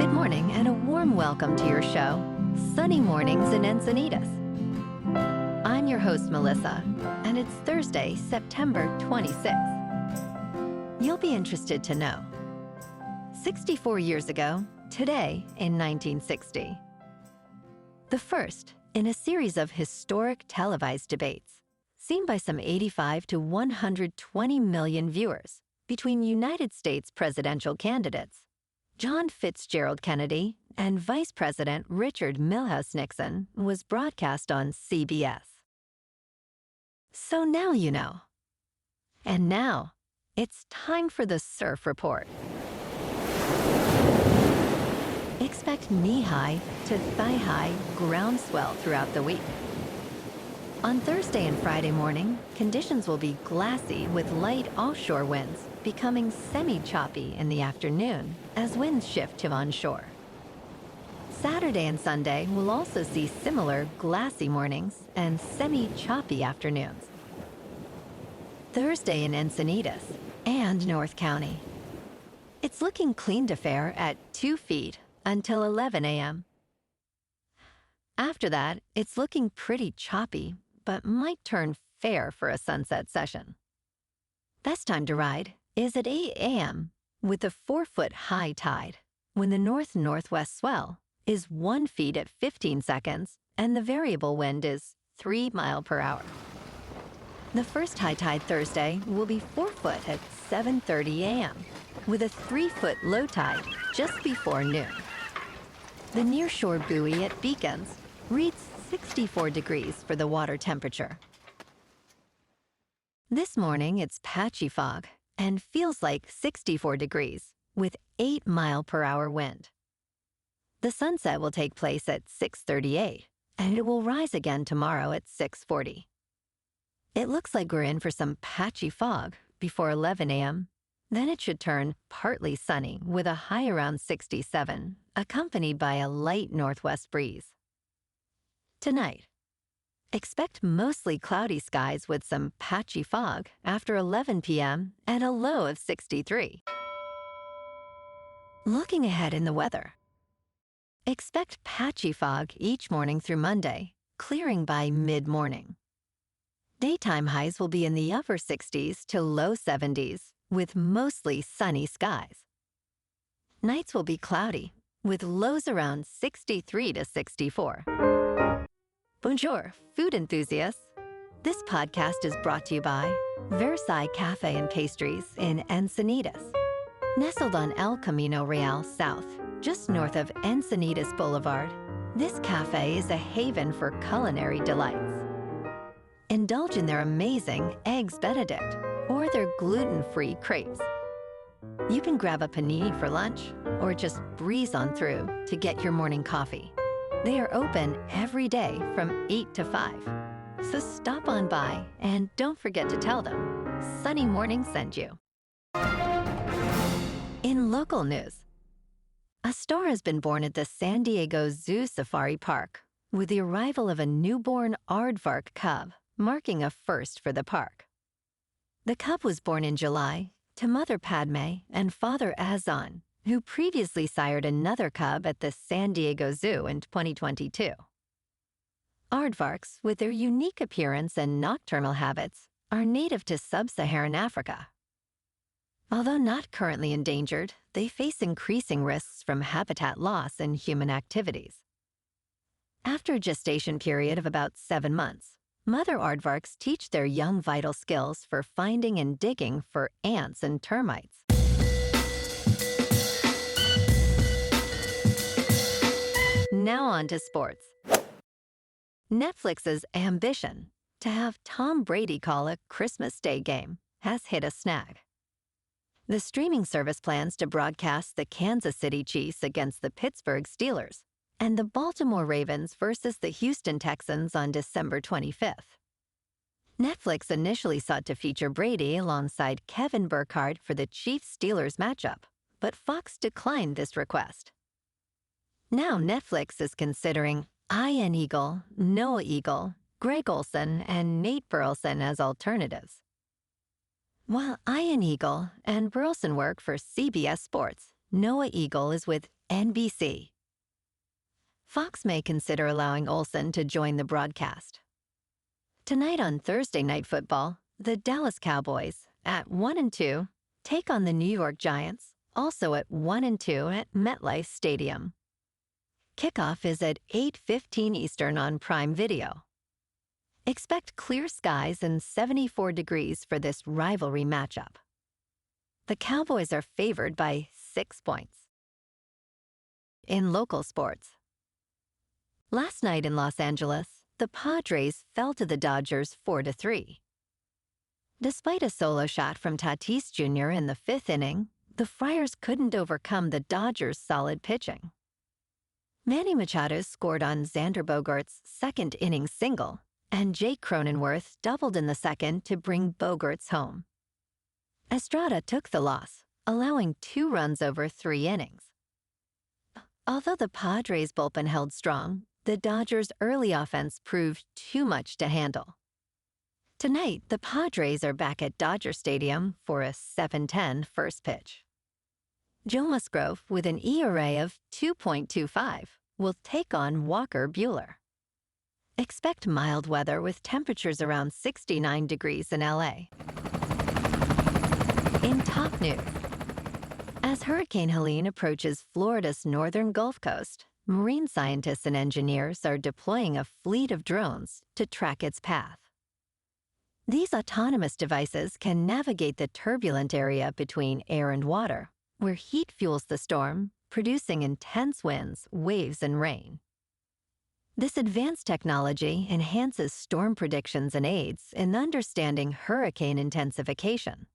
Good morning and a warm welcome to your show, Sunny Mornings in Encinitas. I'm your host, Melissa, and it's Thursday, September 26th. You'll be interested to know. 64 years ago, today in 1960. The first in a series of historic televised debates, seen by some 85 to 120 million viewers between United States presidential candidates, John Fitzgerald Kennedy and Vice President Richard Milhous Nixon, was broadcast on CBS. So now you know. And now, it's time for the Surf Report. Expect knee-high to thigh-high ground swell throughout the week. On Thursday and Friday morning, conditions will be glassy with light offshore winds, becoming semi-choppy in the afternoon as winds shift to onshore. Saturday and Sunday will also see similar glassy mornings and semi-choppy afternoons. Thursday in Encinitas and North County. It's looking clean to fair at 2 feet until 11 a.m. After that, it's looking pretty choppy, but might turn fair for a sunset session. Best time to ride is at 8 a.m. with a 4-foot high tide, when the north-northwest swell is 1 foot at 15 seconds and the variable wind is 3 miles per hour. The first high tide Thursday will be 4 foot at 7:30 a.m. with a 3-foot low tide just before noon. The nearshore buoy at Beacons reads 64 degrees for the water temperature. This morning it's patchy fog and feels like 64 degrees with 8 mile per hour wind. The sunset will take place at 6:38 and it will rise again tomorrow at 6:40. It looks like we're in for some patchy fog before 11 a.m. Then it should turn partly sunny with a high around 67, accompanied by a light northwest breeze. Tonight, expect mostly cloudy skies with some patchy fog after 11 p.m. and a low of 63. Looking ahead in the weather. Expect patchy fog each morning through Monday, clearing by mid-morning. Daytime highs will be in the upper 60s to low 70s, with mostly sunny skies. Nights will be cloudy, with lows around 63 to 64. Bonjour, food enthusiasts. This podcast is brought to you by Versailles Cafe and Pastries in Encinitas. Nestled on El Camino Real South, just north of Encinitas Boulevard, this cafe is a haven for culinary delights. Indulge in their amazing Eggs Benedict or their gluten-free crepes. You can grab a panini for lunch or just breeze on through to get your morning coffee. They are open every day from 8 to 5. So stop on by and don't forget to tell them Sunny Morning sent you. In local news, a star has been born at the San Diego Zoo Safari Park with the arrival of a newborn aardvark cub, marking a first for the park. The cub was born in July to Mother Padme and Father Azan, who previously sired another cub at the San Diego Zoo in 2022. Aardvarks, with their unique appearance and nocturnal habits, are native to sub-Saharan Africa. Although not currently endangered, they face increasing risks from habitat loss and human activities. After a gestation period of about 7 months, mother aardvarks teach their young vital skills for finding and digging for ants and termites. Now on to sports. Netflix's ambition to have Tom Brady call a Christmas Day game has hit a snag. The streaming service plans to broadcast the Kansas City Chiefs against the Pittsburgh Steelers and the Baltimore Ravens versus the Houston Texans on December 25th. Netflix initially sought to feature Brady alongside Kevin Burkhardt for the Chiefs-Steelers matchup, but Fox declined this request. Now Netflix is considering Ian Eagle, Noah Eagle, Greg Olsen, and Nate Burleson as alternatives. While Ian Eagle and Burleson work for CBS Sports, Noah Eagle is with NBC. Fox may consider allowing Olsen to join the broadcast. Tonight on Thursday Night Football, the Dallas Cowboys, at 1-2, take on the New York Giants, also at 1-2 at MetLife Stadium. Kickoff is at 8:15 Eastern on Prime Video. Expect clear skies and 74 degrees for this rivalry matchup. The Cowboys are favored by 6 points. In local sports. Last night in Los Angeles, the Padres fell to the Dodgers 4-3. Despite a solo shot from Tatis Junior in the 5th inning, the Friars couldn't overcome the Dodgers' solid pitching. Manny Machado scored on Xander Bogaerts' second-inning single, and Jake Cronenworth doubled in the second to bring Bogaerts home. Estrada took the loss, allowing 2 runs over 3 innings. Although the Padres' bullpen held strong, the Dodgers' early offense proved too much to handle. Tonight, the Padres are back at Dodger Stadium for a 7:10 first pitch. Joe Musgrove, with an ERA of 2.25, will take on Walker Buehler. Expect mild weather with temperatures around 69 degrees in LA. In top news, as Hurricane Helene approaches Florida's northern Gulf Coast, marine scientists and engineers are deploying a fleet of drones to track its path. These autonomous devices can navigate the turbulent area between air and water, where heat fuels the storm, producing intense winds, waves, and rain. This advanced technology enhances storm predictions and aids in understanding hurricane intensification.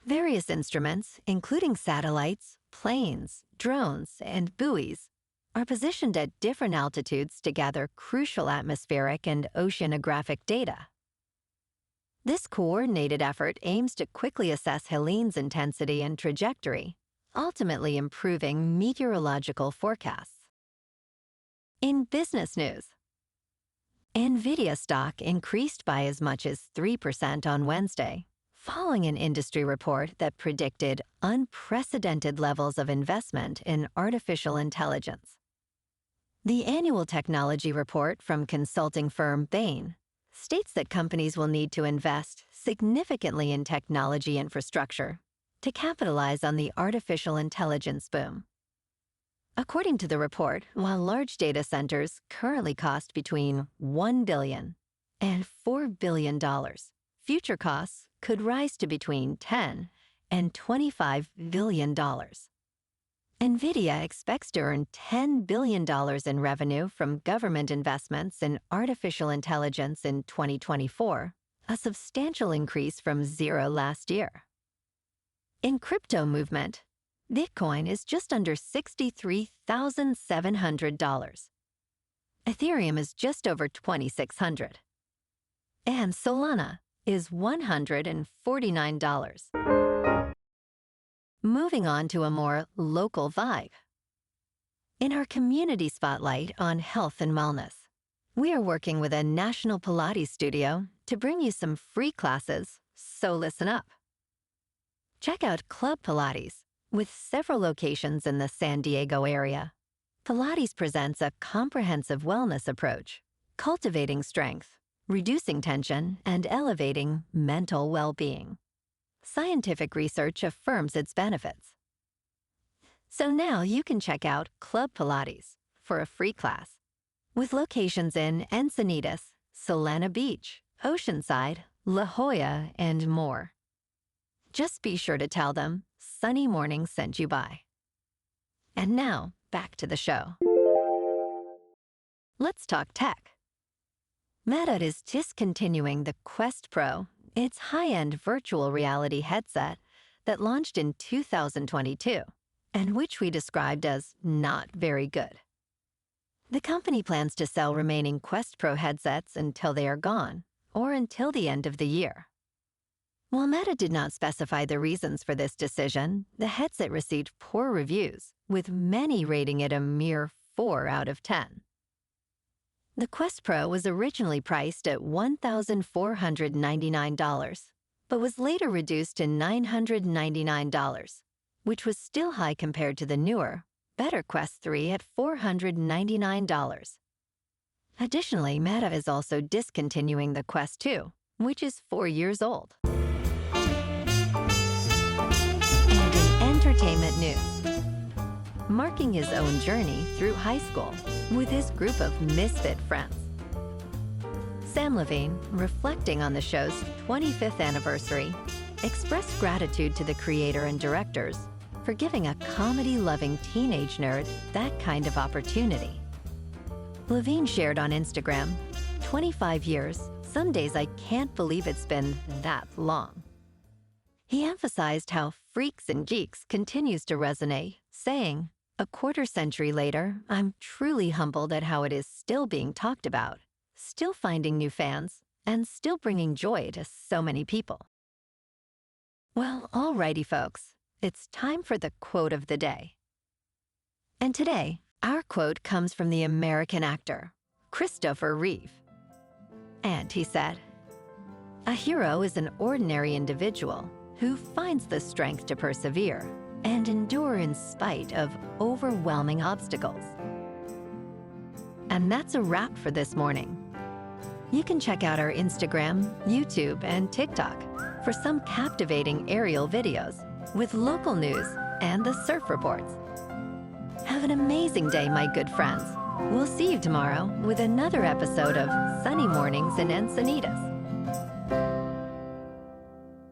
Various instruments, including satellites, planes, drones, and buoys, are positioned at different altitudes to gather crucial atmospheric and oceanographic data. This coordinated effort aims to quickly assess Helene's intensity and trajectory, ultimately improving meteorological forecasts. In business news, Nvidia stock increased by as much as 3% on Wednesday, following an industry report that predicted unprecedented levels of investment in artificial intelligence. The annual technology report from consulting firm Bain states that companies will need to invest significantly in technology infrastructure to capitalize on the artificial intelligence boom. According to the report, while large data centers currently cost between $1 billion and $4 billion, future costs could rise to between $10 and $25 billion. Nvidia expects to earn $10 billion in revenue from government investments in artificial intelligence in 2024, a substantial increase from zero last year. In crypto movement, Bitcoin is just under $63,700. Ethereum is just over $2,600. And Solana is $149. Moving on to a more local vibe. In our community spotlight on health and wellness, we are working with a national Pilates studio to bring you some free classes, so listen up. Check out Club Pilates, with several locations in the San Diego area. Pilates presents a comprehensive wellness approach, cultivating strength, reducing tension, and elevating mental well-being. Scientific research affirms its benefits. So now you can check out Club Pilates for a free class, with locations in Encinitas, Solana Beach, Oceanside, La Jolla, and more. Just be sure to tell them Sunny Morning sent you by. And now, back to the show. Let's talk tech. Meta is discontinuing the Quest Pro, its high-end virtual reality headset that launched in 2022, and which we described as not very good. The company plans to sell remaining Quest Pro headsets until they are gone, or until the end of the year. While Meta did not specify the reasons for this decision, the headset received poor reviews, with many rating it a mere 4 out of 10. The Quest Pro was originally priced at $1,499, but was later reduced to $999, which was still high compared to the newer, better Quest 3 at $499. Additionally, Meta is also discontinuing the Quest 2, which is 4 years old. And in entertainment news, marking his own journey through high school with his group of misfit friends, Sam Levine, reflecting on the show's 25th anniversary, expressed gratitude to the creator and directors for giving a comedy-loving teenage nerd that kind of opportunity. Levine shared on Instagram, 25 years, some days I can't believe it's been that long. He emphasized how Freaks and Geeks continues to resonate, saying, a quarter century later, I'm truly humbled at how it is still being talked about, still finding new fans, and still bringing joy to so many people. Well, alrighty folks, it's time for the quote of the day. And today, our quote comes from the American actor, Christopher Reeve. And he said, a hero is an ordinary individual who finds the strength to persevere and endure in spite of overwhelming obstacles. And that's a wrap for this morning. You can check out our Instagram, YouTube, and TikTok for some captivating aerial videos with local news and the surf reports. Have an amazing day, my good friends. We'll see you tomorrow with another episode of Sunny Mornings in Encinitas.